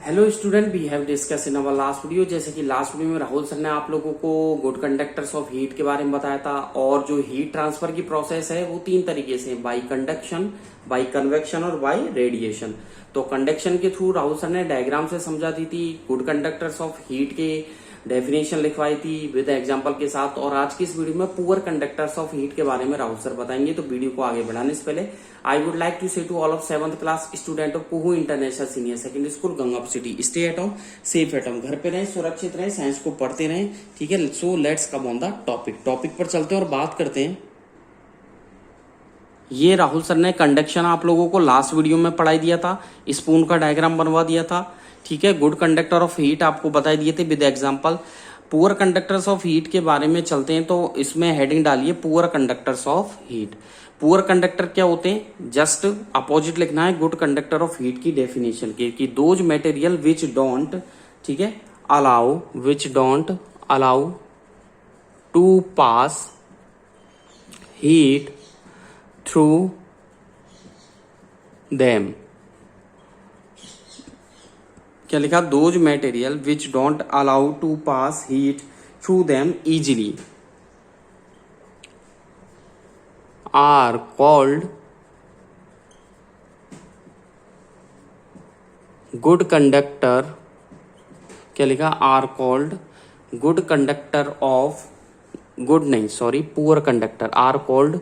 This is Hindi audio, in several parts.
Hello student, we have discuss in our last video. जैसे कि लास्ट वीडियो में राहुल सर ने आप लोगों को गुड कंडक्टर्स ऑफ हीट के बारे में बताया था और जो हीट ट्रांसफर की प्रोसेस है वो तीन तरीके से, बाय कंडक्शन, बाय कन्वेक्शन और बाय रेडिएशन। तो कंडक्शन के थ्रू राहुल सर ने डायग्राम से समझा दी थी, गुड कंडक्टर्स ऑफ हीट के डेफिनेशन लिखवाई थी विद एग्जांपल के साथ। और आज की इस वीडियो में पुअर कंडक्टर्स ऑफ हीट के बारे में राहुल सर बताएंगे। तो वीडियो को आगे बढ़ाने से पहले I would like to say to all of 7th class student of Kuhu international senior secondary school Gangapur city, stay at home, safe at home, घर पे रहें, सुरक्षित रहें, साइंस को पढ़ते रहें। ठीक है, so let's come on the topic पर चलते हैं और बात करते हैं। ये राहुल सर ने कंडक्शन आप लोगों को लास्ट वीडियो में पढ़ाई दिया था, स्पून का डायग्राम बनवा दिया था। ठीक है, गुड कंडक्टर ऑफ हीट आपको बताई दिए थे with example. Poor conductors of heat के बारे में चलते हैं, तो इसमें हेडिंग डालिए poor conductors of heat. Poor conductor क्या होते हैं, जस्ट अपोजिट लिखना है गुड कंडक्टर ऑफ हीट की डेफिनेशन के, कि दोज मटेरियल विच डोंट, ठीक है, allow to pass heat through them. क्या लिखा, those material which don't allow to pass heat through them easily are called good conductor. क्या लिखा, are called good conductor of, good नहीं sorry, poor conductor, are called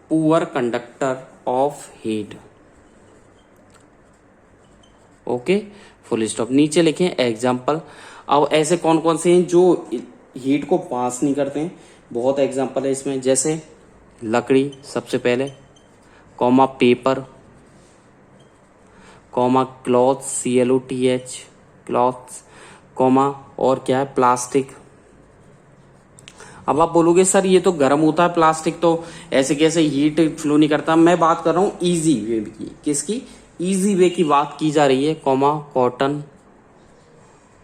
poor conductor of heat. Okay, full stop. नीचे लिखें एग्जाम्पल। अब ऐसे कौन कौन से हैं जो हीट को पास नहीं करते हैं, बहुत एग्जाम्पल है इसमें, जैसे लकड़ी सबसे पहले, comma paper, comma cloth, CLOTH clothes, comma और क्या है, प्लास्टिक। अब आप बोलोगे सर ये तो गर्म होता है प्लास्टिक, तो ऐसे कैसे हीट फ्लो नहीं करता। मैं बात कर रहा हूं इजी वे की, किसकी, इजी वे की बात की जा रही है। कॉमा कॉटन,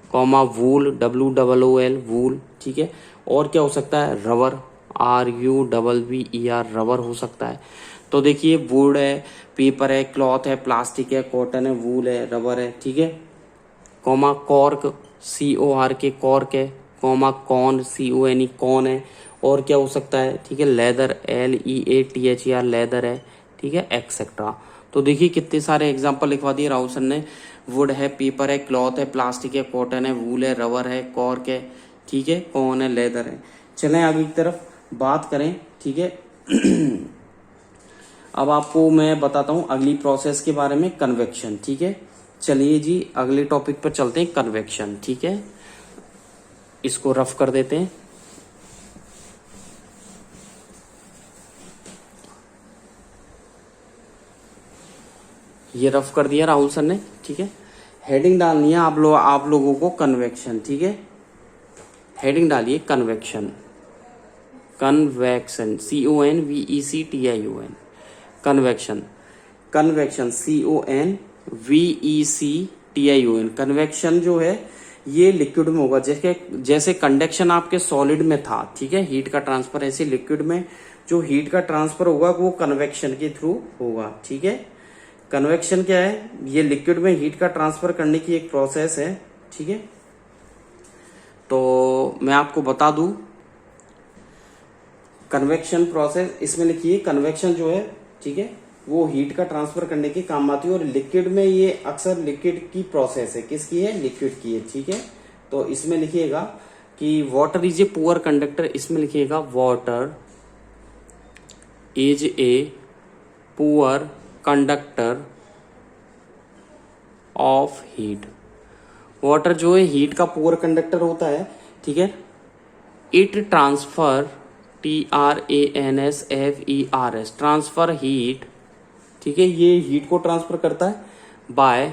कॉमा वूल, WOOL वूल। ठीक है, और क्या हो सकता है, रबर, RUBBER रबर हो सकता है। तो देखिए वुड है, पेपर है, क्लॉथ है, प्लास्टिक है, कॉटन है, वूल है, रबर है। ठीक है, कॉमा कॉर्क, CORK कॉर्क है, कॉमा कॉन, CONE कॉन है। और क्या हो सकता है, ठीक है, लेदर, LEATHER लेदर है। ठीक है, एक्सेट्रा। तो देखिए कितने सारे एग्जाम्पल लिखवा दिए राहुल सर ने। वुड है, पेपर है, क्लॉथ है, प्लास्टिक है, कॉटन है, वूल है, रबर है, कॉर्क है, ठीक है, कॉन है, लेदर है। चलें आगे की तरफ बात करें। ठीक है, अब आपको मैं बताता हूं अगली प्रोसेस के बारे में, कन्वेक्शन। ठीक है, चलिए जी अगले टॉपिक पर चलते हैं, कन्वेक्शन। ठीक है, इसको रफ कर देते हैं। ये रफ कर दिया राहुल सर ने। ठीक है, हेडिंग डालनी है आप लोगों को, कन्वेक्शन। ठीक है, हेडिंग डालिए convection, CONVECTION, convection, CONVECTION। Convection जो है ये लिक्विड में होगा, जैसे कंडक्शन आपके सॉलिड में था। ठीक है, हीट का ट्रांसफर, ऐसे लिक्विड में जो हीट का ट्रांसफर होगा वो कन्वेक्शन के थ्रू होगा। ठीक है, कन्वेक्शन क्या है, ये लिक्विड में हीट का ट्रांसफर करने की एक प्रोसेस है। ठीक है, तो मैं आपको बता दूं कन्वेक्शन प्रोसेस, इसमें लिखिए कन्वेक्शन जो है, ठीक है, वो हीट का ट्रांसफर करने के काम आती है। और लिक्विड में ये अक्सर लिक्विड की प्रोसेस है, किसकी है, लिक्विड की है। ठीक है, तो इसमें लिखिएगा कि water is a poor conductor, इसमें लिखिएगा water is a poor conductor of heat. Water जो है हीट का पुअर कंडक्टर होता है। ठीक है, it transfer, TRANSFERS transfer heat. ठीक है, ये हीट को ट्रांसफर करता है बाय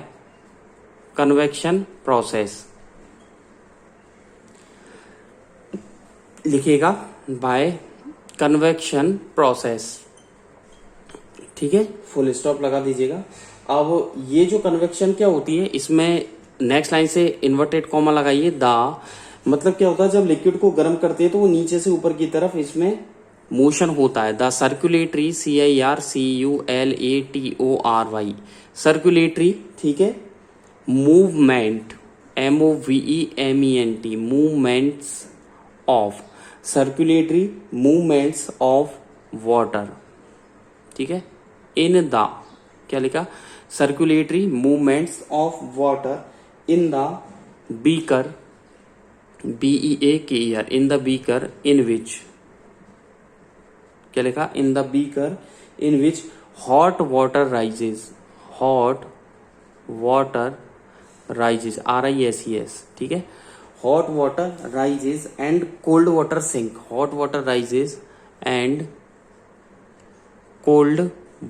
कन्वेक्शन प्रोसेस। लिखिएगा बाय कन्वेक्शन प्रोसेस। ठीक है, फुल स्टॉप लगा दीजिएगा। अब ये जो कन्वेक्शन क्या होती है, इसमें नेक्स्ट लाइन से इन्वर्टेड कॉमा लगाइए, द, मतलब क्या होता है, जब लिक्विड को गर्म करते हैं तो वो नीचे से ऊपर की तरफ इसमें मोशन होता है, द सर्कुलेटरी CIRCULATORY सर्कुलेटरी, ठीक है, movement MOVEMENT movements of circulatory movements of water, ठीक है, इन द क्या लिखा circulatory movements of water in the beaker BEAKER in the beaker in which क्या लिखा in the beaker in which hot water rises RISES, ठीक है, hot water rises and cold water sink hot water rises and cold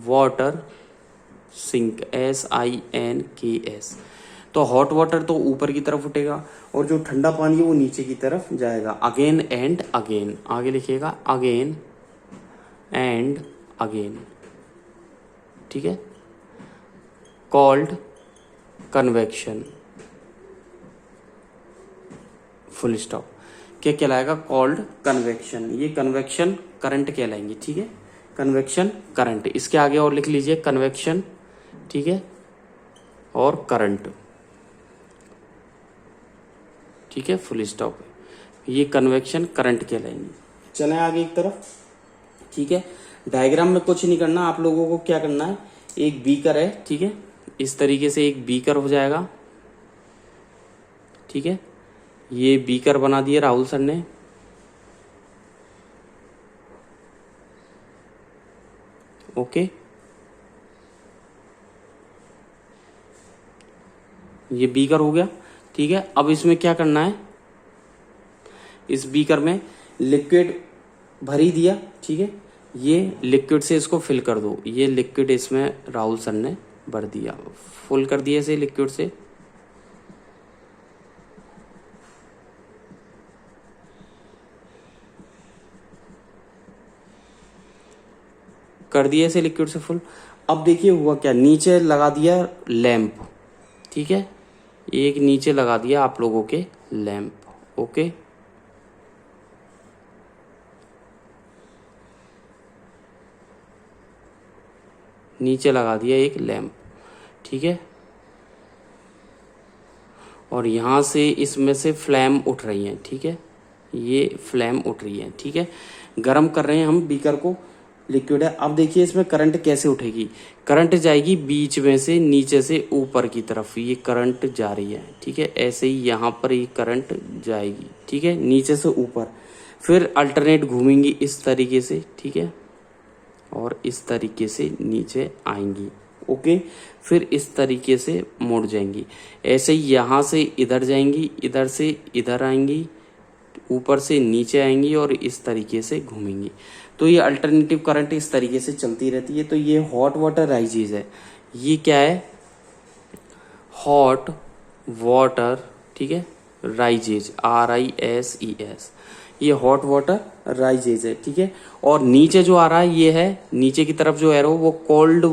water sink SINKS। तो हॉट वाटर तो ऊपर की तरफ उठेगा और जो ठंडा पानी है वो नीचे की तरफ जाएगा। अगेन एंड अगेन, आगे लिखिएगा अगेन एंड अगेन, ठीक है, कॉल्ड कन्वेक्शन, फुल स्टॉप। क्या कहलाएगा? Called convection. ये कन्वेक्शन करंट कहलाएंगे, ठीक है, कन्वेक्शन करंट। इसके आगे और लिख लीजिए कन्वेक्शन, ठीक है, और करंट, ठीक है, फुल स्टॉप। ये कन्वेक्शन करंट कहलाएंगे। चलें आगे एक तरफ, ठीक है। डायग्राम में कुछ नहीं करना, आप लोगों को क्या करना है, एक बीकर है, ठीक है, इस तरीके से एक बीकर हो जाएगा, ठीक है, ये बीकर बना दिया राहुल सर ने। ओके, ये बीकर हो गया, ठीक है। अब इसमें क्या करना है, इस बीकर में लिक्विड भरी दिया, ठीक है, ये लिक्विड से इसको फिल कर दो। ये लिक्विड इसमें राहुल सर ने भर दिया, फुल कर दिया इसे लिक्विड से। कर दिया इसे लिक्विड से फुल। अब देखिए हुआ क्या, नीचे लगा दिया लैंप, ठीक है, एक नीचे लगा दिया आप लोगों के लैंप। ओके, नीचे लगा दिया एक लैंप, ठीक है, और यहां से इसमें से फ्लैम उठ रही है, ठीक है, ये फ्लैम उठ रही है, ठीक है। गरम कर रहे हैं हम बीकर को, लिक्विड है। अब देखिए इसमें करंट कैसे उठेगी, करंट जाएगी बीच में से नीचे से ऊपर की तरफ, ये करंट जा रही है, ठीक है, ऐसे ही यहाँ पर ये करंट जाएगी, ठीक है, नीचे से ऊपर, फिर अल्टरनेट घूमेंगी इस तरीके से, ठीक है, और इस तरीके से नीचे आएंगी। ओके, फिर इस तरीके से मुड़ जाएंगी, ऐसे ही यहाँ से इधर जाएंगी, इधर से इधर आएंगी, ऊपर से नीचे आएंगी और इस तरीके से घूमेंगी। तो ये अल्टरनेटिव करंट इस तरीके से चलती रहती है। तो ये हॉट वाटर राइजेज है, ये क्या है, हॉट वाटर, ठीक है, राइजेज RISES, ये हॉट वाटर राइजेज है, ठीक है। और नीचे जो आ रहा है ये है, नीचे की तरफ जो एरो वो कोल्ड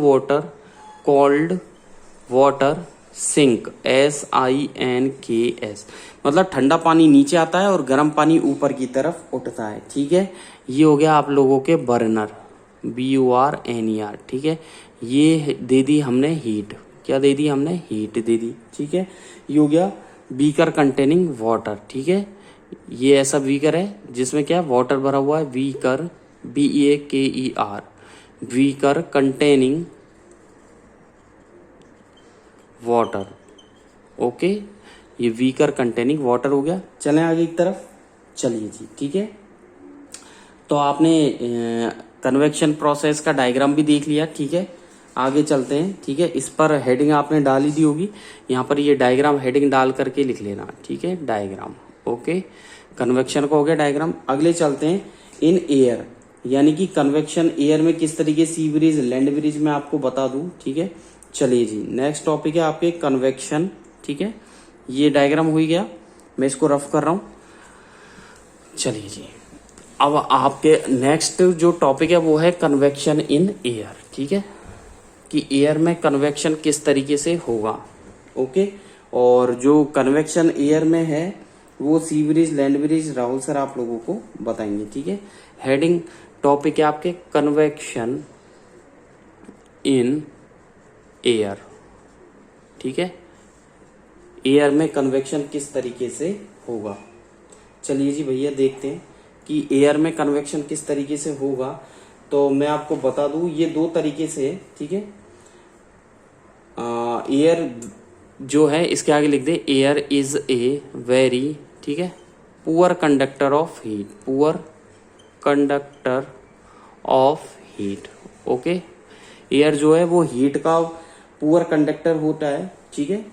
वाटर सिंक SINKS, मतलब ठंडा पानी नीचे आता है और गर्म पानी ऊपर की तरफ उठता है, ठीक है। ये हो गया आप लोगों के बर्नर BURNER, ठीक है। ये दे दी हमने हीट, क्या दे दी हमने, हीट दे दी, ठीक है। ये हो गया बीकर कंटेनिंग वाटर, ठीक है। ये ऐसा बीकर है जिसमें क्या वाटर भरा हुआ है, beaker BEAKER, beaker containing water. Okay, ये बीकर कंटेनिंग वाटर हो गया। चलें आगे एक तरफ, चलिए जी, ठीक है। तो आपने कन्वेक्शन प्रोसेस का डायग्राम भी देख लिया, ठीक है। आगे चलते हैं, ठीक है। इस पर हेडिंग आपने डाल ही दी होगी, यहाँ पर ये डायग्राम हेडिंग डाल करके लिख लेना, ठीक है, डायग्राम। ओके, कन्वेक्शन का हो गया डायग्राम। अगले चलते हैं इन एयर, यानी कि कन्वेक्शन एयर में किस तरीके सी ब्रिज लैंड ब्रिज में आपको बता दूं, ठीक है। चलिए जी, नेक्स्ट टॉपिक है आपके कन्वेक्शन, ठीक है। ये डायग्राम हो गया, मैं इसको रफ कर रहा हूं। चलिए जी, अब आपके नेक्स्ट जो टॉपिक है वो है कन्वेक्शन इन एयर, ठीक है, कि एयर में कन्वेक्शन किस तरीके से होगा। ओके, और जो कन्वेक्शन एयर में है वो sea breeze land breeze Rahul sir आप लोगों को बताएंगे, ठीक है। हेडिंग टॉपिक है आपके कन्वेक्शन इन एयर। ठीक है, एयर में कन्वेक्शन किस तरीके से होगा। चलिए जी भैया देखते हैं कि एयर में कन्वेक्शन किस तरीके से होगा। तो मैं आपको बता दूं ये दो तरीके से है। ठीक है, एयर जो है इसके आगे लिख दे, एयर इज ए वेरी, ठीक है, poor conductor of heat, poor conductor of heat. Okay, air जो है वो हीट का पुअर कंडक्टर होता है। ठीक है,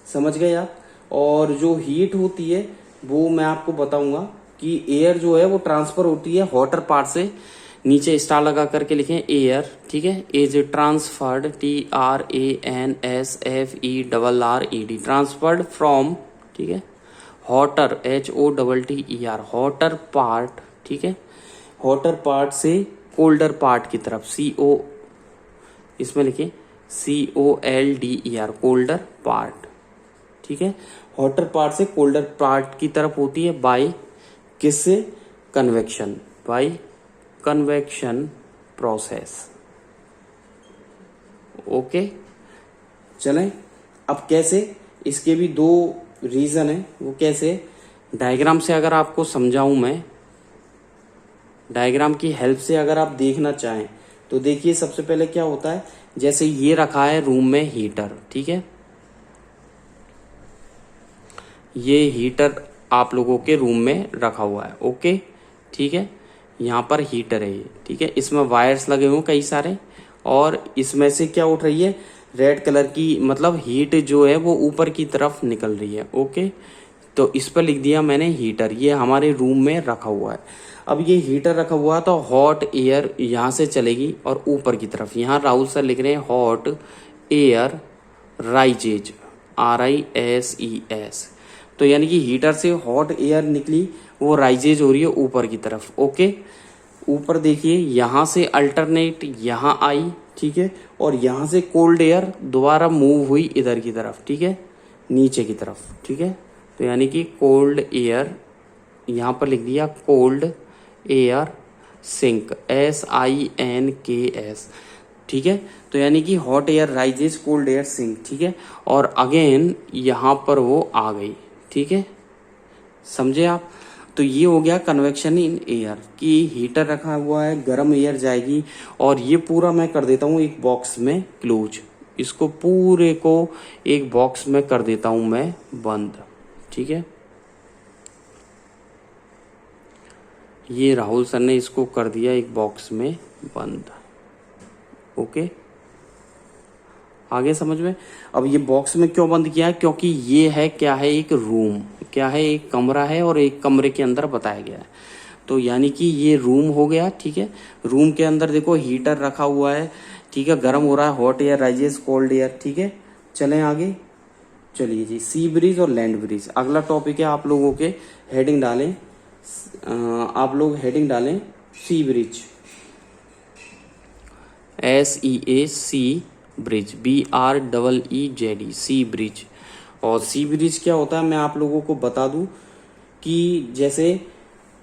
समझ गए आप। और जो हीट होती है वो मैं आपको बताऊंगा कि एयर जो है वो ट्रांसफर होती है हॉटर पार्ट से, नीचे स्टार लगा करके लिखें एयर। ठीक है, is transferred, TRANSFERRED, transferred from, ठीक है, हॉटर, HOTTER, हॉटर पार्ट, ठीक है, हॉटर पार्ट से कोल्डर पार्ट की तरफ, CO, इसमें लिखिए COLDER, कोल्डर पार्ट। ठीक है, हॉटर पार्ट से कोल्डर पार्ट की तरफ होती है बाय किससे, convection, by convection process. Okay, चलें अब कैसे, इसके भी दो रीजन है। वो कैसे, डायग्राम से अगर आपको समझाऊं मैं, डायग्राम की हेल्प से अगर आप देखना चाहें तो देखिए सबसे पहले क्या होता है। जैसे ये रखा है रूम में हीटर, ठीक है, ये हीटर आप लोगों के रूम में रखा हुआ है। ओके, ठीक है, यहाँ पर हीटर है ये, ठीक है, इसमें वायर्स लगे हुए कई सारे, और इसमें से क्या उठ रही है, रेड कलर की, मतलब हीट जो है वो ऊपर की तरफ निकल रही है। ओके, तो इस पर लिख दिया मैंने हीटर, ये हमारे रूम में रखा हुआ है। अब ये हीटर रखा हुआ है तो हॉट एयर यहाँ से चलेगी और ऊपर की तरफ, यहाँ राहुल सर लिख रहे हैं हॉट एयर राइजेज, RISES, तो यानी कि हीटर से हॉट एयर निकली, वो राइजेज हो रही है ऊपर की तरफ। ओके, ऊपर देखिए यहाँ से अल्टरनेट यहाँ आई, ठीक है, और यहाँ से कोल्ड एयर दोबारा मूव हुई इधर की तरफ, ठीक है, नीचे की तरफ। ठीक है, तो यानी कि कोल्ड एयर, यहाँ पर लिख दिया कोल्ड एयर सिंक, SINKS। ठीक है, तो यानी कि hot air rises, cold air sink. ठीक है, और अगेन यहाँ पर वो आ गई। ठीक है, समझे आप। तो ये हो गया कन्वेक्शन इन एयर, कि हीटर रखा हुआ है, गर्म एयर जाएगी, और ये पूरा मैं कर देता हूँ एक बॉक्स में क्लोज, इसको पूरे को एक बॉक्स में कर देता हूँ मैं बंद। ठीक है, ये राहुल सर ने इसको कर दिया एक बॉक्स में बंद। ओके, आगे समझ में। अब ये बॉक्स में क्यों बंद किया है, क्योंकि ये है क्या है, एक रूम, क्या है, एक कमरा है, और एक कमरे के अंदर बताया गया है। तो यानी कि ये रूम हो गया। ठीक है, रूम के अंदर देखो हीटर रखा हुआ है, ठीक है, गर्म हो रहा है, hot air rises, cold air. ठीक है, चलें आगे। चलिए जी, सी ब्रिज और लैंड ब्रिज अगला टॉपिक है। आप लोगों के हेडिंग डालें, आप लोग हेडिंग डालें सी ब्रिज, SEAC ब्रिज, BREEZ, सी ब्रिज। और सी ब्रिज क्या होता है मैं आप लोगों को बता दूं कि जैसे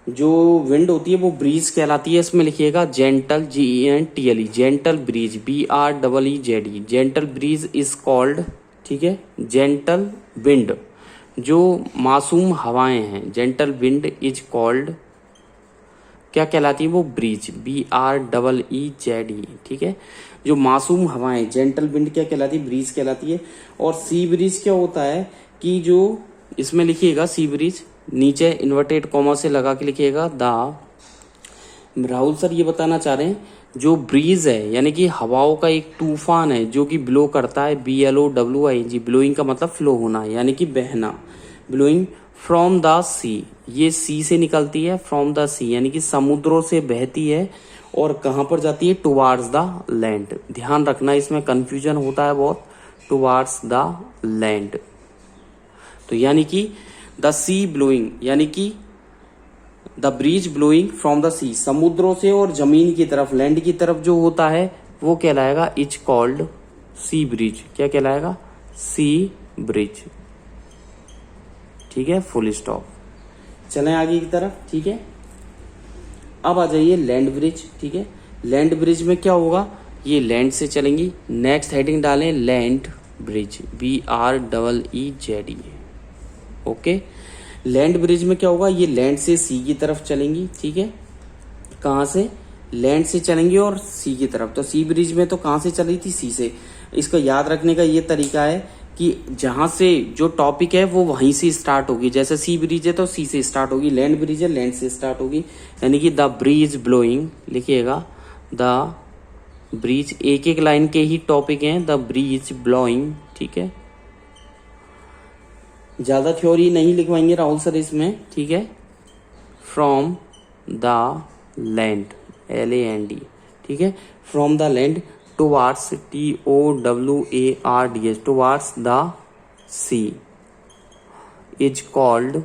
जो विंड होती है वो ब्रीज कहलाती है। इसमें लिखिएगा gentle, GENTLE, gentle breeze, BREEZE, gentle breeze is called, ठीक है, जेंटल विंड, जो मासूम हवाएं हैं, जेंटल विंड इज कॉल्ड, क्या कहलाती है वो, ब्रीज, BREEZE। ठीक है, जो मासूम हवाएं, जेंटल विंड क्या कहलाती है, ब्रीज कहलाती है। और सी ब्रीज क्या होता है कि जो इसमें लिखिएगा सी ब्रीज, नीचे इन्वर्टेड कॉमा से लगा के लिखिएगा द, राहुल सर ये बताना चाह रहे हैं जो ब्रीज है यानी कि हवाओं का एक तूफान है जो कि ब्लो करता है, BLOWING, ब्लोइंग का मतलब फ्लो होना यानी कि बहना, ब्लोइंग फ्रॉम द सी, ये सी से निकलती है, फ्रॉम द सी यानी कि समुद्रों से बहती है, और कहाँ पर जाती है, टुवार्ड्स द लैंड। ध्यान रखना इसमें कंफ्यूजन होता है बहुत, टुवार्ड्स द लैंड। तो यानी कि द सी ब्लोइंग यानी कि the breeze blowing from the sea, समुद्रों से और जमीन की तरफ, लैंड की तरफ जो होता है वो कहलाएगा इज कॉल्ड सी ब्रिज। क्या कहलाएगा, सी ब्रिज। ठीक है, फुल स्टॉप। चलें आगे की तरफ। ठीक है, अब आ जाइए लैंड ब्रिज। ठीक है, लैंड ब्रिज में क्या होगा, ये लैंड से चलेंगी। नेक्स्ट हेडिंग डालें land bridge, BREEZ। Okay, land bridge में क्या होगा, ये लैंड से सी की तरफ चलेंगी। ठीक है, कहाँ से, लैंड से चलेंगी और सी की तरफ। तो सी ब्रिज में तो कहाँ से चल रही थी, सी से। इसको याद रखने का ये तरीका है कि जहां से जो टॉपिक है वो वहीं से स्टार्ट होगी। जैसे सी ब्रिज है तो सी से स्टार्ट होगी, लैंड ब्रिज है लैंड से स्टार्ट होगी। यानी कि द ब्रिज ब्लोइंग लिखिएगा, द ब्रिज, एक एक लाइन के ही टॉपिक हैं, द ब्रिज ब्लोइंग। ठीक है, ज्यादा थ्योरी नहीं लिखवाएंगे राहुल सर इसमें। ठीक है, फ्रॉम द लैंड, LAND। ठीक है, from the land towards, TOWARDS, towards the sea is called.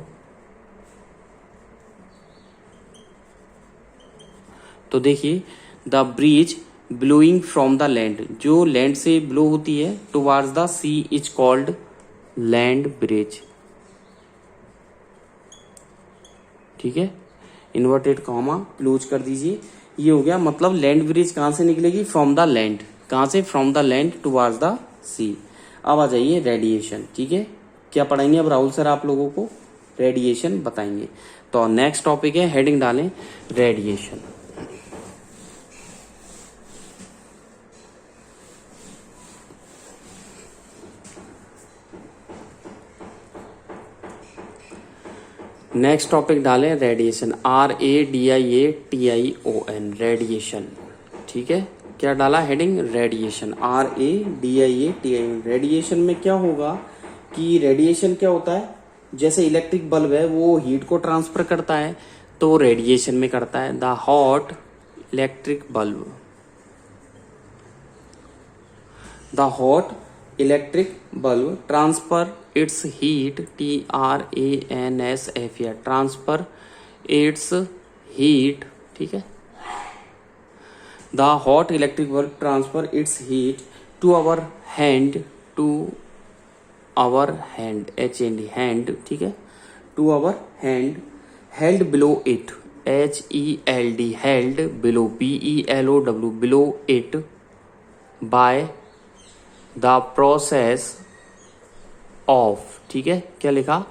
तो देखिए, the breeze blowing from the land, जो लैंड से ब्लो होती है, towards the sea is called land breeze. ठीक है, इन्वर्टेड कॉमा क्लोज कर दीजिए। ये हो गया, मतलब लैंड ब्रिज कहां से निकलेगी, फ्रॉम द लैंड। कहां से, from the land towards the sea. अब आ जाइए रेडिएशन। ठीक है, क्या पढ़ाएंगे अब राहुल सर आप लोगों को, रेडिएशन बताएंगे। तो नेक्स्ट टॉपिक है, हेडिंग डालें रेडिएशन। नेक्स्ट टॉपिक डालें रेडिएशन, RADIATION, रेडिएशन। ठीक है, क्या डाला हेडिंग, रेडिएशन, RADIATION। रेडिएशन में क्या होगा कि रेडिएशन क्या होता है, जैसे इलेक्ट्रिक बल्ब है वो हीट को ट्रांसफर करता है, तो रेडिएशन में करता है। The hot electric bulb, the hot electric bulb transfer its heat, TRANSFER, transfer its heat. ठीक है, the hot electric bulb transfer its heat to our hand, to our hand, HAND, hand. ठीक है, to our hand, held below it, HELD, held below, BELOW, below it, by the process of. ठीक है, क्या लिखा,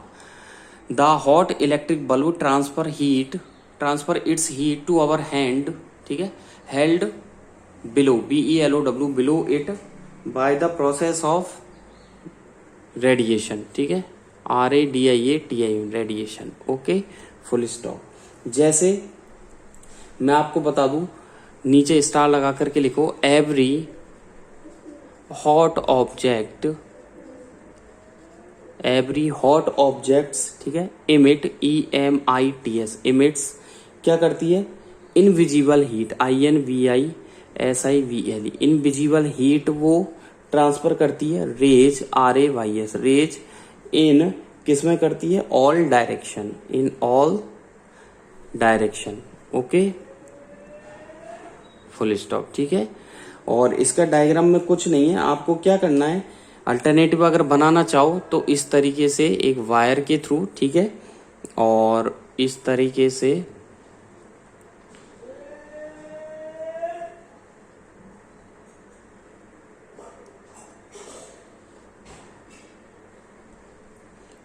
the hot electric bulb transfer its heat to our hand. ठीक है, held below, BELOW, below it, by the process of radiation. ठीक है, RADIATION, radiation. Okay, full stop. जैसे मैं आपको बता दूं, नीचे स्टार लगा करके लिखो, every hot object, every hot objects. ठीक है, इमिट, EMITS, इमिट्स, क्या करती है, invisible heat, INVISIVLE, invisible heat वो ट्रांसफर करती है। रेज, RAYS, रेज, इन किस में करती है, all direction, in all direction. Okay, full stop. ठीक है, और इसका डायग्राम में कुछ नहीं है, आपको क्या करना है, अल्टरनेटिव अगर बनाना चाहो तो इस तरीके से एक वायर के थ्रू। ठीक है, और इस तरीके से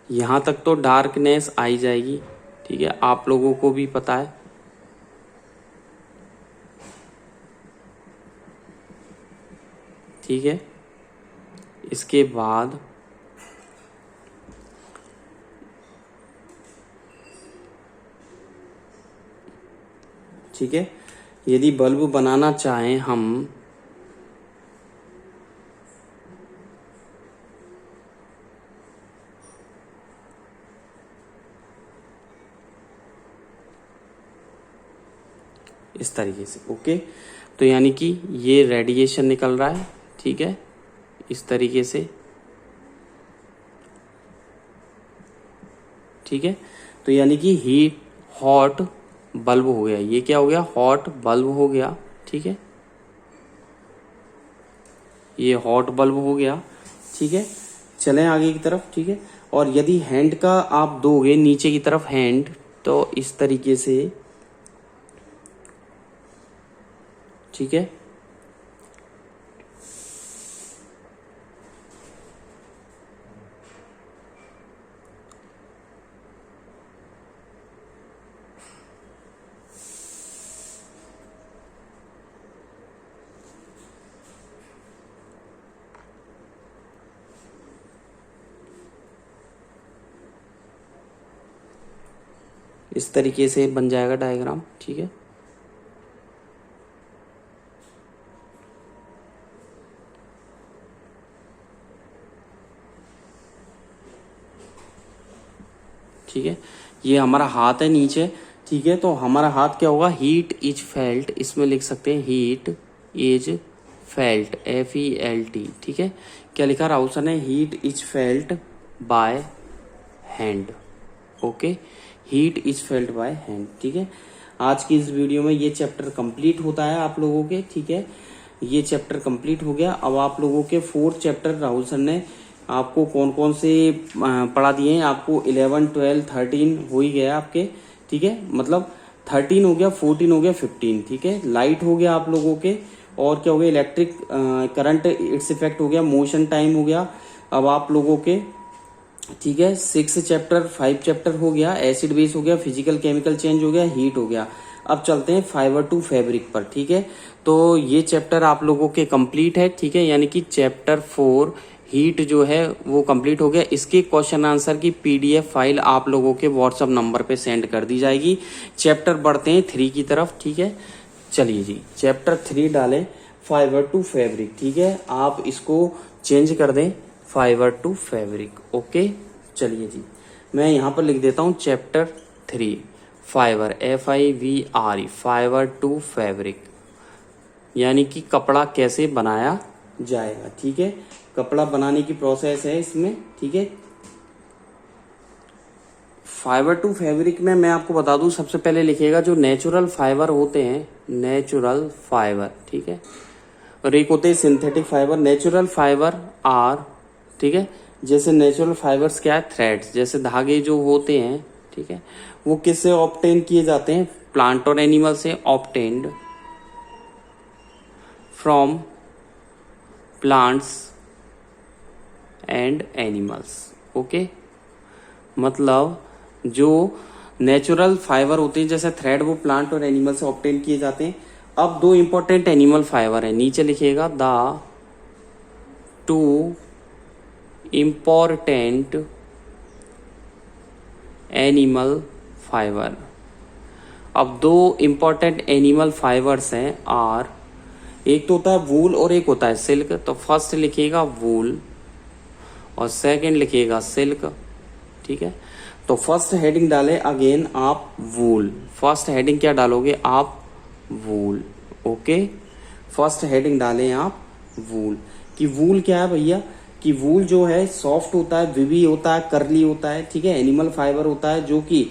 यहां तक तो डार्कनेस आई जाएगी। ठीक है, आप लोगों को भी पता है। ठीक है, इसके बाद ठीक है, यदि बल्ब बनाना चाहें हम, इस तरीके से। ओके, तो यानी कि ये रेडिएशन निकल रहा है। ठीक है, इस तरीके से। ठीक है, तो यानी कि हीट, हॉट बल्ब हो गया, ये क्या हो गया, हॉट बल्ब हो गया। ठीक है, ये हॉट बल्ब हो गया। ठीक है, चलें आगे की तरफ। ठीक है, और यदि हैंड का आप दोगे नीचे की तरफ हैंड, तो इस तरीके से ठीक है। इस तरीके से बन जाएगा डायग्राम, ठीक है। ठीक है, ये हमारा हाथ है नीचे, ठीक है। तो हमारा हाथ क्या होगा, हीट इज फेल्ट, इसमें लिख सकते हैं हीट इज फेल्ट, FELT, ठीक है। क्या लिखा राहुल सर ने, heat is felt by hand, okay, heat is felt by hand, ठीक है। आज की इस वीडियो में ये चैप्टर कंप्लीट होता है आप लोगों के, ठीक है। ये चैप्टर कंप्लीट हो गया। अब आप लोगों के 4th चैप्टर राहुल सर ने आपको कौन कौन से पढ़ा दिए हैं, आपको 11, 12, 13 हो ही गया आपके, ठीक है। मतलब 13 हो गया, 14 हो गया, 15, ठीक है। लाइट हो गया आप लोगों के, और क्या हो गया, इलेक्ट्रिक करंट इट्स इफेक्ट हो गया, मोशन टाइम हो गया। अब आप लोगों के, ठीक है, 6 चैप्टर 5 चैप्टर हो गया, एसिड बेस हो गया, फिजिकल केमिकल चेंज हो गया, हीट हो गया। अब चलते हैं फाइबर टू फैब्रिक पर, ठीक है। तो ये चैप्टर आप लोगों के कंप्लीट है, ठीक है, यानी कि चैप्टर 4 हीट जो है वो कंप्लीट हो गया। इसके क्वेश्चन आंसर की PDF फाइल आप लोगों के व्हाट्सएप नंबर पे सेंड कर दी जाएगी। चैप्टर बढ़ते हैं 3 की तरफ, ठीक है। चलिए जी, चैप्टर 3 डालें, फाइबर टू फैब्रिक, ठीक है। आप इसको चेंज कर दें, फाइबर टू फैब्रिक, ओके। चलिए जी, मैं यहाँ पर लिख देता हूँ chapter 3 fibre, FIVRE, fibre to fabric, यानी कि कपड़ा कैसे बनाया जाएगा, ठीक है। कपड़ा बनाने की प्रोसेस है इसमें, ठीक है। फाइबर टू फैब्रिक में मैं आपको बता दूं, सबसे पहले लिखिएगा जो नेचुरल फाइबर होते हैं, नेचुरल फाइबर, ठीक है, और एक होते हैं synthetic fibre. Natural fibre are, ठीक है, जैसे नेचुरल फाइबर्स क्या है, थ्रेड्स, जैसे धागे जो होते हैं, ठीक है, वो किससे ऑब्टेन किए जाते हैं, प्लांट और एनिमल से, obtained from plants and animals, okay. मतलब जो नेचुरल फाइबर होते हैं जैसे थ्रेड, वो प्लांट और एनिमल से ऑब्टेन किए जाते हैं। अब 2 इंपॉर्टेंट एनिमल फाइबर है, नीचे लिखिएगा द 2 इंपॉर्टेंट एनिमल फाइबर। अब 2 इंपॉर्टेंट एनिमल फाइबर्स हैं आर, एक तो होता है वूल और एक होता है सिल्क। तो फर्स्ट लिखिएगा वूल और सेकंड लिखिएगा सिल्क, ठीक है। तो फर्स्ट हेडिंग डालें अगेन आप वूल, फर्स्ट हेडिंग क्या डालोगे आप, वूल, ओके। फर्स्ट हेडिंग डालें आप वूल, कि वूल क्या है भैया, कि वूल जो है सॉफ्ट होता है, विवी होता है, कर्ली होता है, ठीक है, एनिमल फाइबर होता है जो कि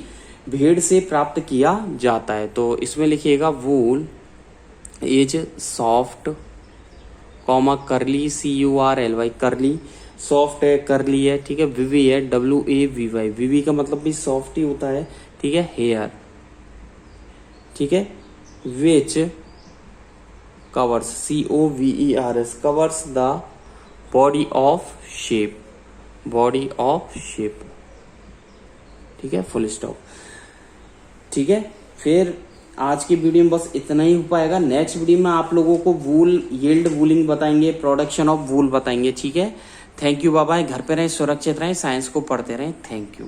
भेड़ से प्राप्त किया जाता है। तो इसमें लिखिएगा वूल is soft, comma curly, CURLY, curly, soft है, कर्ली है, ठीक है। विवी है, WAVY, विवी का मतलब भी सॉफ्ट ही होता है, ठीक है, हेयर, ठीक है। Which covers, COVERS, covers the body of shape, body of shape, ठीक है, फुल स्टॉप, ठीक है। फिर आज की वीडियो में बस इतना ही हो पाएगा। नेक्स्ट वीडियो में आप लोगों को वूल यील्ड वूलिंग बताएंगे, प्रोडक्शन ऑफ वूल बताएंगे, ठीक है। Thank you, bye bye. घर पे रहें, सुरक्षित रहें, साइंस को पढ़ते रहें। Thank you.